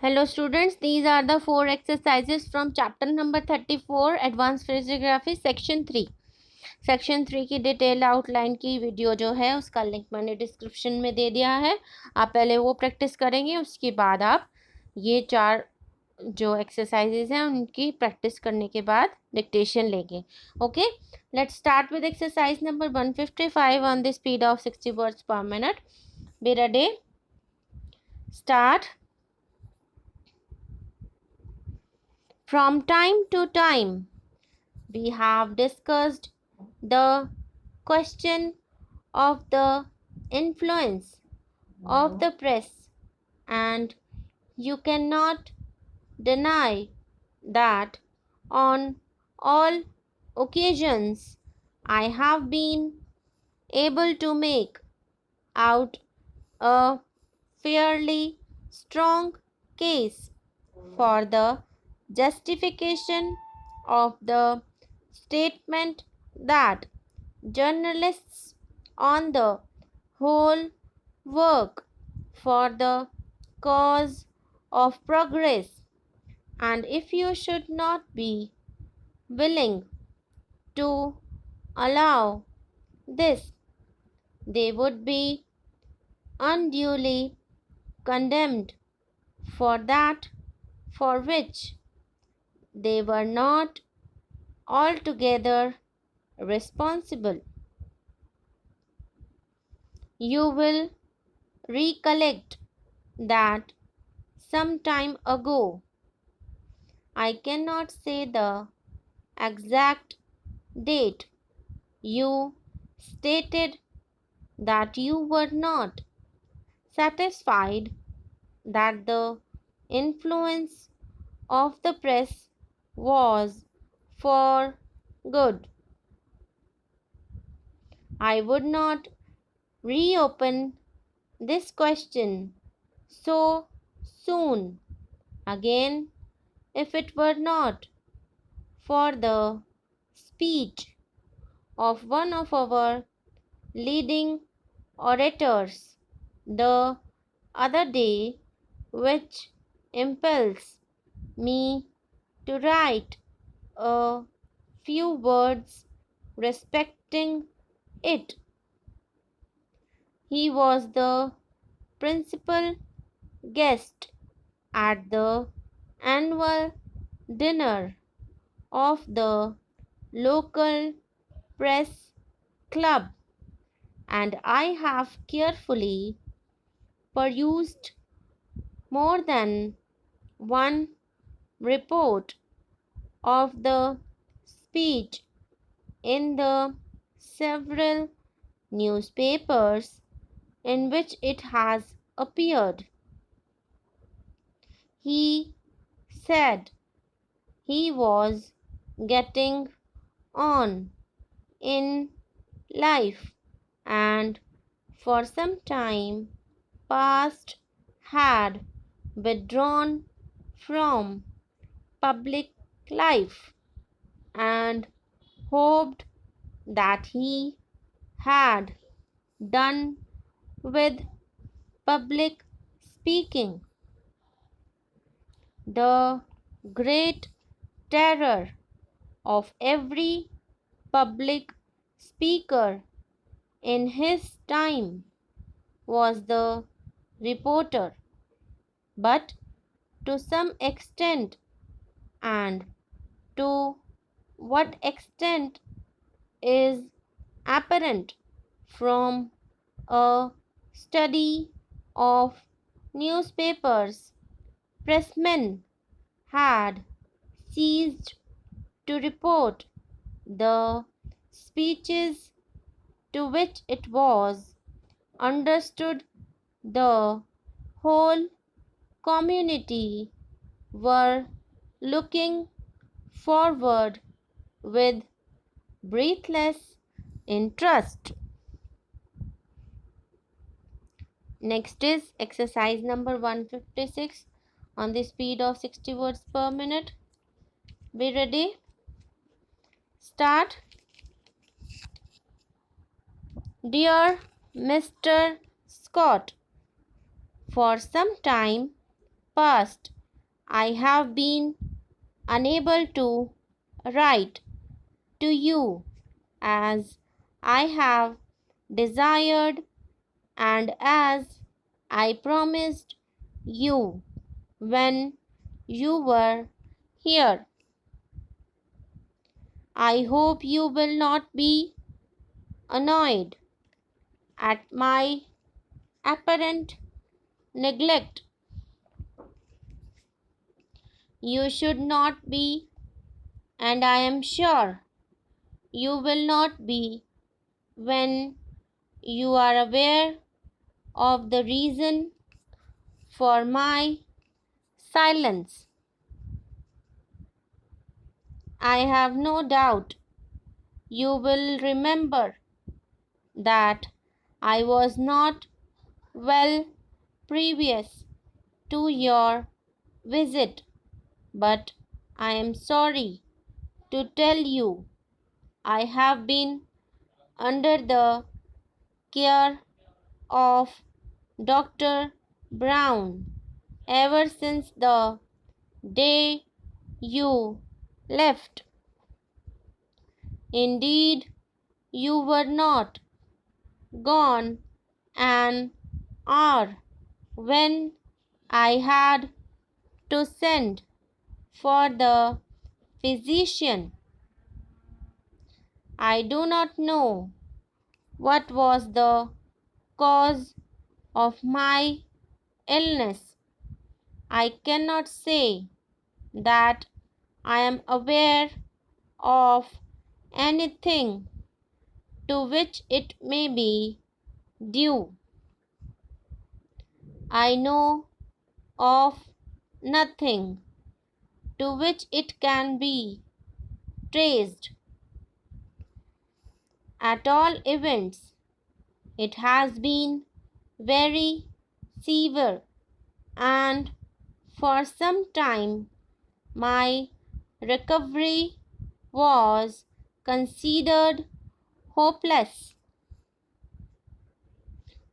Hello students, these are the 4 exercises from chapter number 34 Advanced Physiography section 3. Section 3 की detail outline की video जो है उसका link मैंने डिस्क्रिप्शन में दे दिया है. आप पहले वो प्रैक्टिस करेंगे, उसके बाद आप ये 4 जो एक्सरसाइजेज हैं उनकी प्रैक्टिस करने के बाद डिक्टेशन लेंगे. Okay, let's start with exercise number 155 on the speed of 60 words पर minute. Be ready, start. From time to time, we have discussed the question of the influence of the press, and you cannot deny that on all occasions I have been able to make out a fairly strong case for the justification of the statement that journalists on the whole work for the cause of progress, and if you should not be willing to allow this, they would be unduly condemned for that for which they were not altogether responsible. You will recollect that some time ago, I cannot say the exact date, you stated that you were not satisfied that the influence of the press was for good. I would not reopen this question so soon again if it were not for the speech of one of our leading orators the other day, which impels me to write a few words respecting it. He was the principal guest at the annual dinner of the local press club, and I have carefully perused more than one report of the speech in the several newspapers in which it has appeared. He said he was getting on in life and for some time past had withdrawn from public life and hoped that he had done with public speaking. The great terror of every public speaker in his time was the reporter, but to some extent, and to what extent is apparent from a study of newspapers, pressmen had ceased to report the speeches to which it was understood the whole community were looking forward with breathless interest. Next is exercise number 156 on the speed of 60 words per minute. Be ready, start. Dear Mr. Scott, for some time past, I have been unable to write to you as I have desired and as I promised you when you were here. I hope you will not be annoyed at my apparent neglect. You should not be, and I am sure you will not be when you are aware of the reason for my silence. I have no doubt you will remember that I was not well previous to your visit, but I am sorry to tell you I have been under the care of Dr. Brown ever since the day you left. Indeed, you were not gone an hour when I had to send for the physician. I do not know what was the cause of my illness. I cannot say that I am aware of anything to which it may be due. I know of nothing to which it can be traced. At all events, it has been very severe, and for some time my recovery was considered hopeless.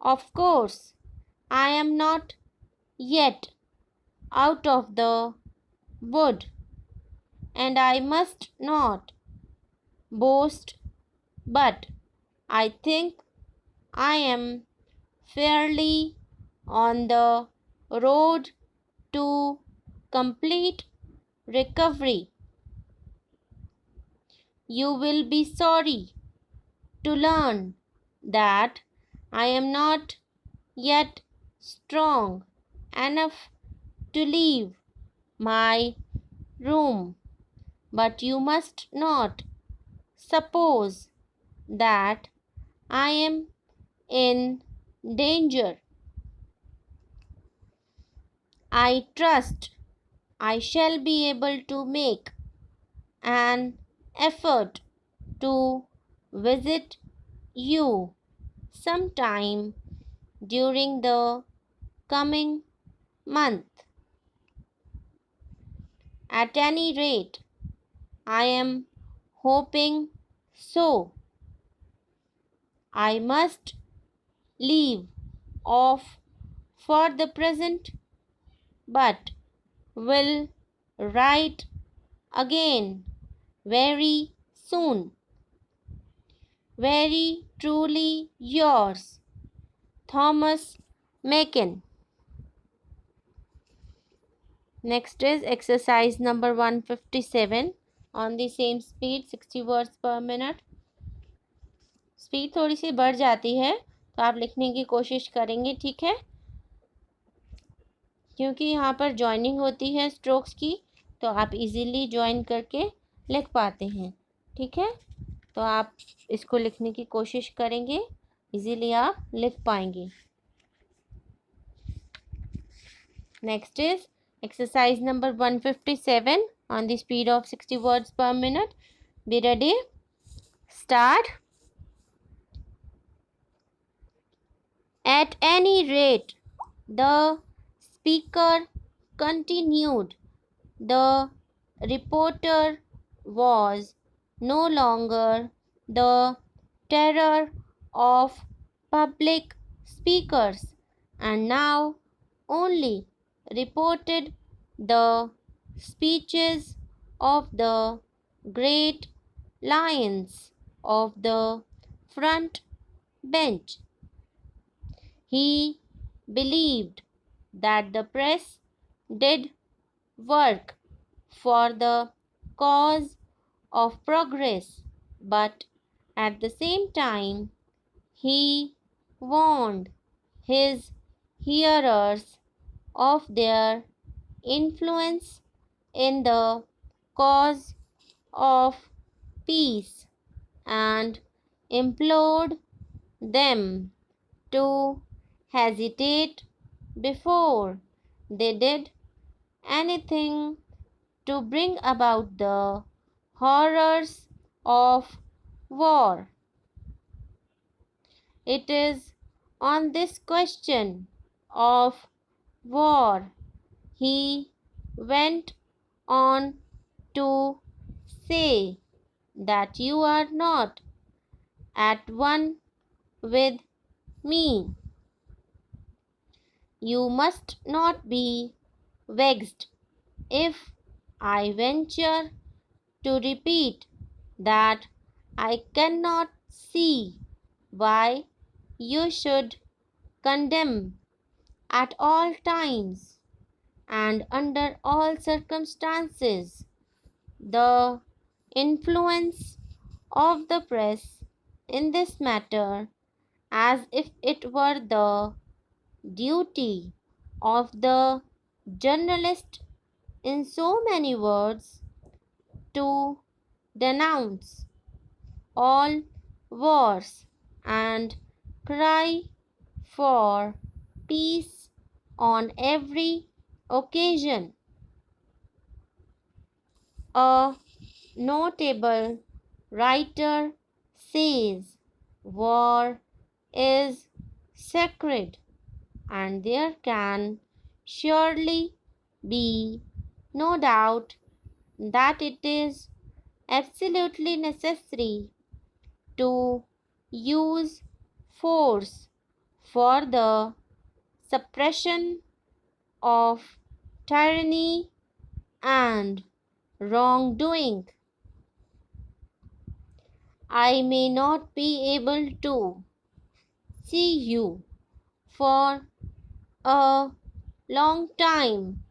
Of course, I am not yet out of the wood, and I must not boast, but I think I am fairly on the road to complete recovery. You will be sorry to learn that I am not yet strong enough to leave my room, but you must not suppose that I am in danger. I trust I shall be able to make an effort to visit you sometime during the coming month. At any rate, I am hoping so. I must leave off for the present, but will write again very soon. Very truly yours, Thomas Macon. Next is exercise number 157 on the same speed 60 words per minute. Speed थोड़ी सी बढ़ जाती है तो आप लिखने की कोशिश करेंगे, ठीक है, क्योंकि यहाँ पर जॉइनिंग होती है स्ट्रोक्स की, तो आप इजीली ज्वाइन करके लिख पाते हैं, ठीक है। तो आप इसको लिखने की कोशिश करेंगे, इजीली आप लिख पाएंगे। Next is exercise number 157 on the speed of 60 words per minute. Be ready. Start. At any rate, the speaker continued, the reporter was no longer the terror of public speakers, and now only reported the speeches of the great lions of the front bench. He believed that the press did work for the cause of progress, but at the same time, he warned his hearers of their influence in the cause of peace and implored them to hesitate before they did anything to bring about the horrors of war. It is on this question of war he went on to say that you are not at one with me. You must not be vexed if I venture to repeat that I cannot see why you should condemn at all times and under all circumstances the influence of the press in this matter, as if it were the duty of the journalist, in so many words, to denounce all wars and cry for peace on every occasion. A notable writer says war is sacred, and there can surely be no doubt that it is absolutely necessary to use force for the suppression of tyranny and wrongdoing. I may not be able to see you for a long time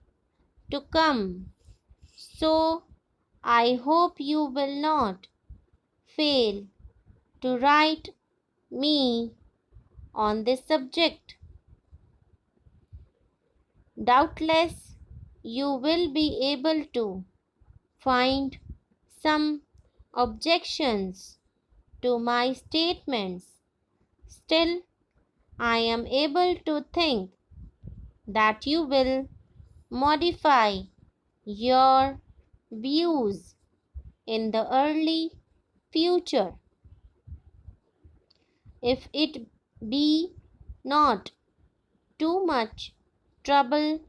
to come, so I hope you will not fail to write me on this subject. Doubtless, you will be able to find some objections to my statements. Still, I am able to think that you will modify your views in the early future. If it be not too much trouble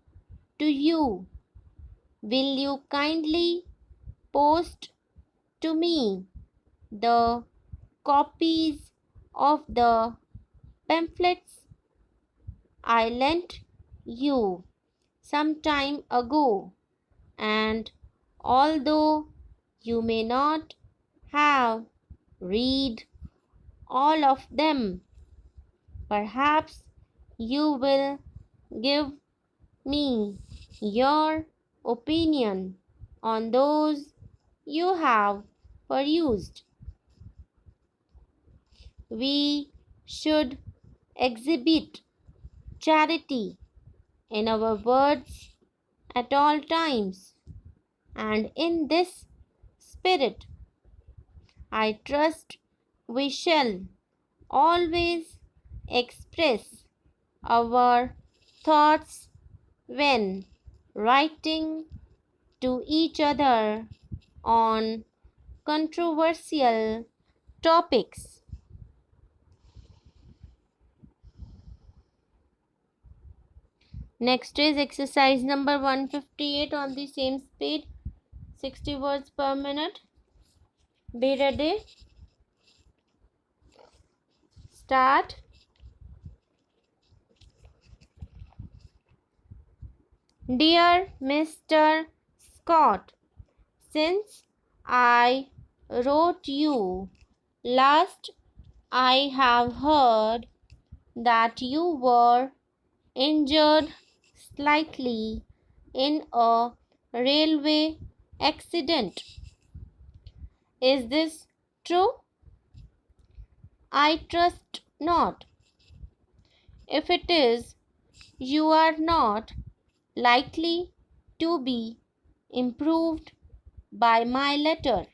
to you, will you kindly post to me the copies of the pamphlets I lent you some time ago, and although you may not have read all of them, perhaps you will give me your opinion on those you have perused. We should exhibit charity in our words at all times, and in this spirit, I trust we shall always express our thoughts when writing to each other on controversial topics. Next is exercise number 158 on the same speed, 60 words per minute. Be ready. Start. Dear Mr. Scott, since I wrote you last, I have heard that you were injured slightly in a railway accident. Is this true? I trust not. If it is, you are not likely to be improved by my letter.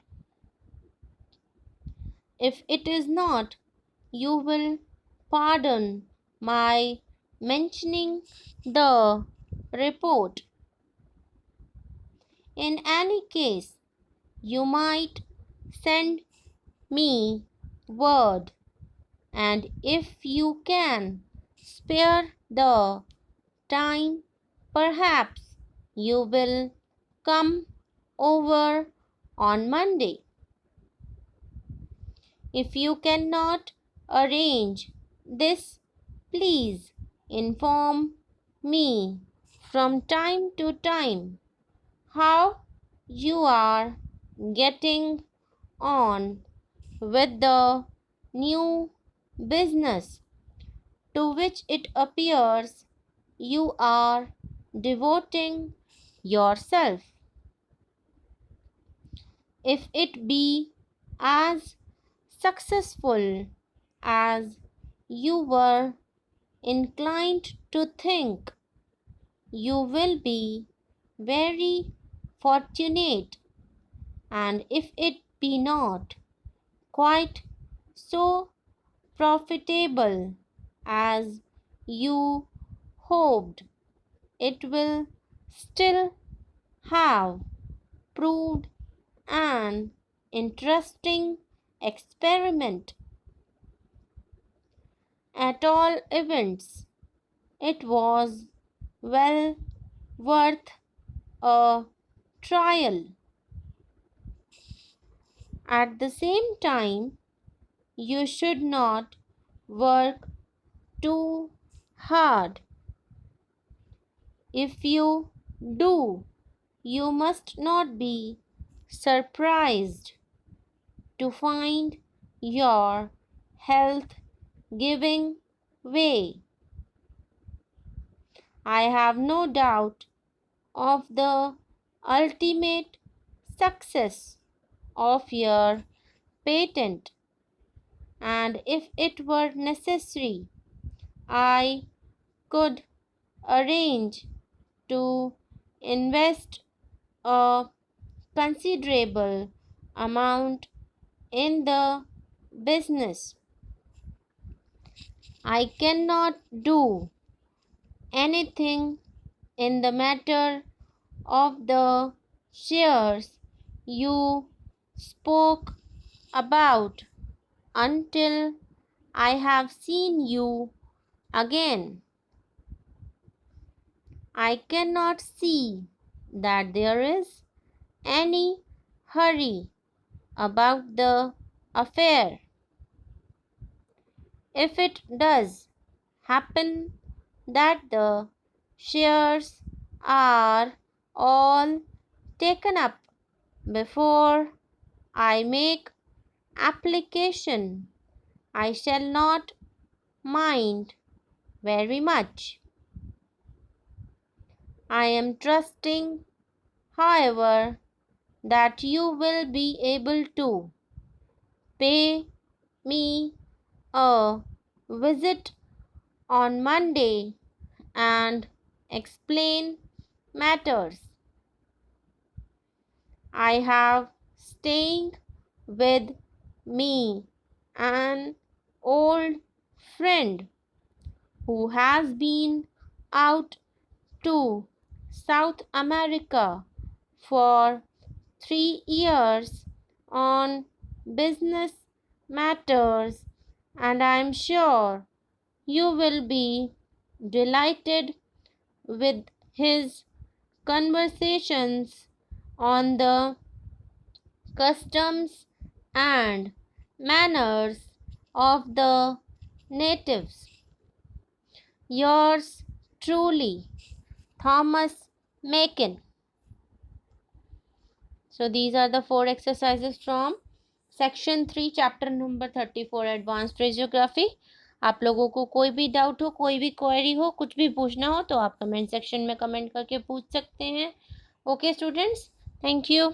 If it is not, you will pardon my mentioning the report. In any case, you might send me word, and if you can spare the time, perhaps you will come over on Monday. If you cannot arrange this, please inform me from time to time how you are getting on with the new business to which it appears you are devoting yourself. If it be as successful as you were inclined to think, you will be very fortunate, and if it be not quite so profitable as you hoped, it will still have proved an interesting experiment. At all events, it was well worth a trial. At the same time, you should not work too hard. If you do, you must not be surprised to find your health giving way. I have no doubt of the ultimate success of your patent, and if it were necessary, I could arrange to invest a considerable amount in the business. I cannot do anything in the matter of the shares you spoke about until I have seen you again. I cannot see that there is any hurry about the affair. If it does happen that the shares are all taken up before I make application, I shall not mind very much. I am trusting, however, that you will be able to pay me a visit on Monday and explain matters. I have staying with me an old friend who has been out to South America for 3 years on business matters, and I am sure you will be delighted with his conversations on the customs and manners of the natives. Yours truly, Thomas Macon. So these are the 4 exercises from section 3 chapter number 34 advanced physiography. आप लोगों को कोई भी doubt हो, कोई भी query हो, कुछ भी पूछना हो तो आप कमेंट सेक्शन में कमेंट करके पूछ सकते हैं. Okay students, thank you.